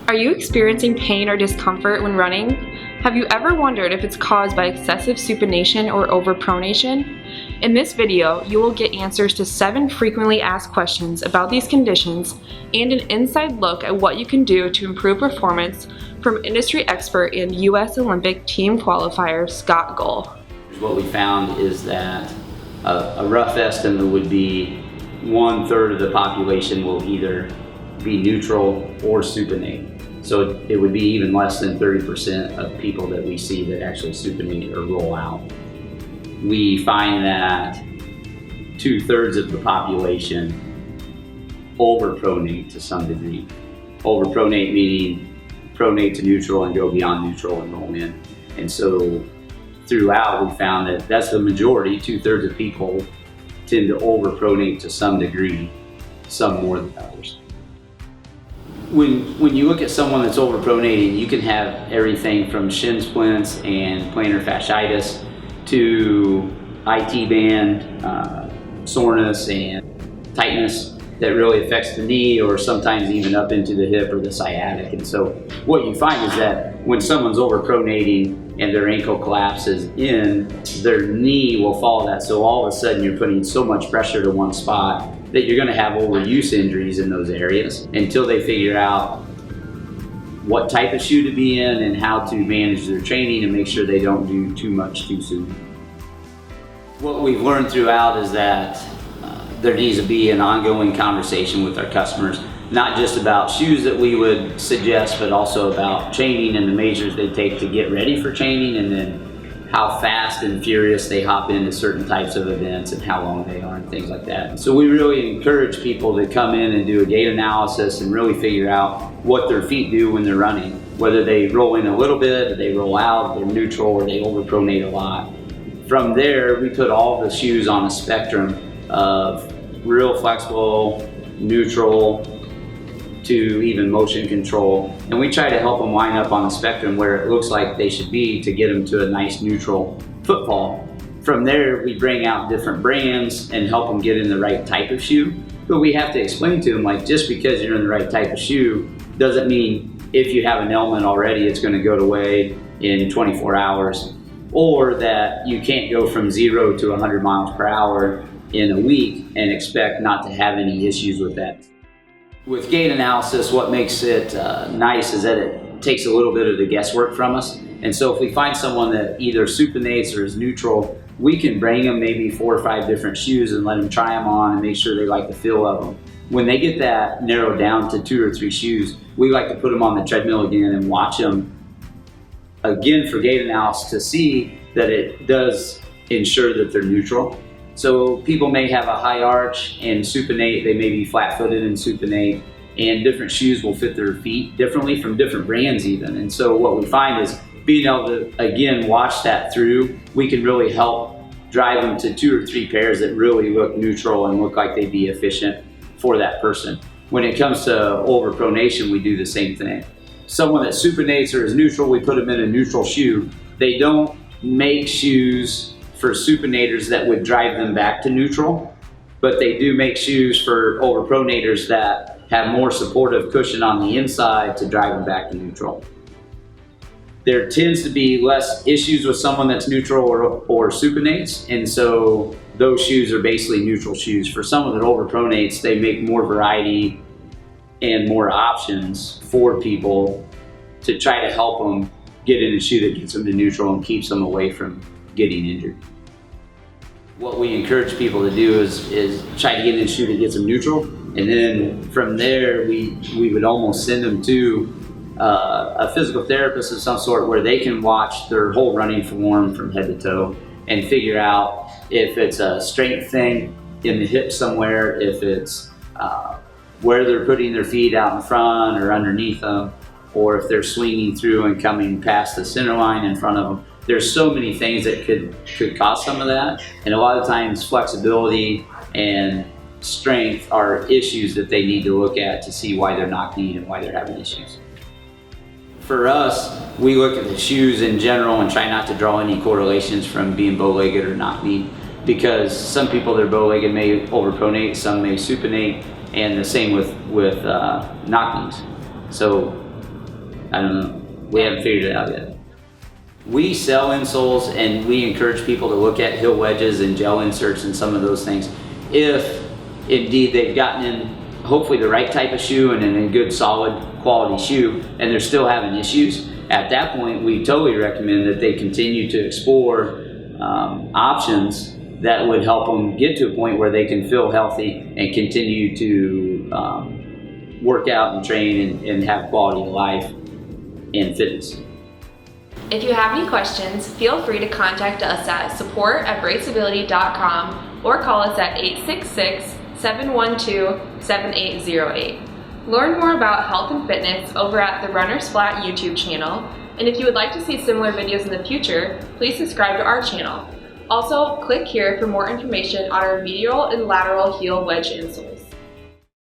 Are you experiencing pain or discomfort when running? Have you ever wondered if it's caused by excessive supination or overpronation? In this video, you will get answers to 7 frequently asked questions about these conditions and an inside look at what you can do to improve performance from industry expert and U.S. Olympic team qualifier Scott Gull. What we found is that a rough estimate would be 1/3 of the population will either be neutral or supinate. So it would be even less than 30% of people that we see that actually supinate or roll out. We find that 2/3 of the population overpronate to some degree. Overpronate meaning pronate to neutral and go beyond neutral and roll in. And so throughout we found that that's the majority, 2/3 of people tend to overpronate to some degree, some more than others. When you look at someone that's overpronating, you can have everything from shin splints and plantar fasciitis to IT band soreness and tightness that really affects the knee, or sometimes even up into the hip or the sciatic. And so what you find is that when someone's overpronating and their ankle collapses in, their knee will follow that. So all of a sudden you're putting so much pressure to one spot that you're going to have overuse injuries in those areas until they figure out what type of shoe to be in and how to manage their training and make sure they don't do too much too soon. What we've learned throughout is that there needs to be an ongoing conversation with our customers, not just about shoes that we would suggest, but also about training and the measures they take to get ready for training, and then how fast and furious they hop into certain types of events and how long they are and things like that. And so we really encourage people to come in and do a gait analysis and really figure out what their feet do when they're running, whether they roll in a little bit, or they roll out, they're neutral, or they overpronate a lot. From there, we put all the shoes on a spectrum of real flexible, neutral, to even motion control. And we try to help them line up on a spectrum where it looks like they should be to get them to a nice neutral footfall. From there, we bring out different brands and help them get in the right type of shoe. But we have to explain to them, like, just because you're in the right type of shoe doesn't mean if you have an ailment already, it's gonna go away in 24 hours, or that you can't go from 0 to 100 miles per hour in a week and expect not to have any issues with that. With gait analysis, what makes it nice is that it takes a little bit of the guesswork from us. And so if we find someone that either supinates or is neutral, we can bring them maybe 4 or 5 different shoes and let them try them on and make sure they like the feel of them. When they get that narrowed down to 2 or 3 shoes, we like to put them on the treadmill again and watch them again for gait analysis to see that it does ensure that they're neutral. So people may have a high arch and supinate, they may be flat-footed and supinate, and different shoes will fit their feet differently from different brands even. And so what we find is being able to, again, watch that through, we can really help drive them to 2 or 3 pairs that really look neutral and look like they'd be efficient for that person. When it comes to overpronation, we do the same thing. Someone that supinates or is neutral, we put them in a neutral shoe. They don't make shoes for supinators that would drive them back to neutral, but they do make shoes for overpronators that have more supportive cushion on the inside to drive them back to neutral. There tends to be less issues with someone that's neutral or supinates, and so those shoes are basically neutral shoes. For someone that overpronates, they make more variety and more options for people to try to help them get in a shoe that gets them to neutral and keeps them away from getting injured. What we encourage people to do is try to get in a shoe that gets them neutral, and then from there we would almost send them to a physical therapist of some sort where they can watch their whole running form from head to toe and figure out if it's a strength thing in the hip somewhere, if it's where they're putting their feet out in front or underneath them, or if they're swinging through and coming past the center line in front of them. There's so many things that could cause some of that, and a lot of times flexibility and strength are issues that they need to look at to see why they're knocking and why they're having issues. For us, we look at the shoes in general and try not to draw any correlations from being bow-legged or not knee, because some people that are bow-legged may overpronate, some may supinate, and the same with knock knees. So I don't know. We haven't figured it out yet. We sell insoles and we encourage people to look at heel wedges and gel inserts and some of those things. If indeed they've gotten in hopefully the right type of shoe and in a good solid quality shoe and they're still having issues, at that point we totally recommend that they continue to explore options that would help them get to a point where they can feel healthy and continue to work out and train and have quality of life and fitness. If you have any questions, feel free to contact us at support@bracestability.com or call us at 866-712-7808. Learn more about health and fitness over at the Runner's Flat YouTube channel, and if you would like to see similar videos in the future, please subscribe to our channel. Also, click here for more information on our medial and lateral heel wedge insoles.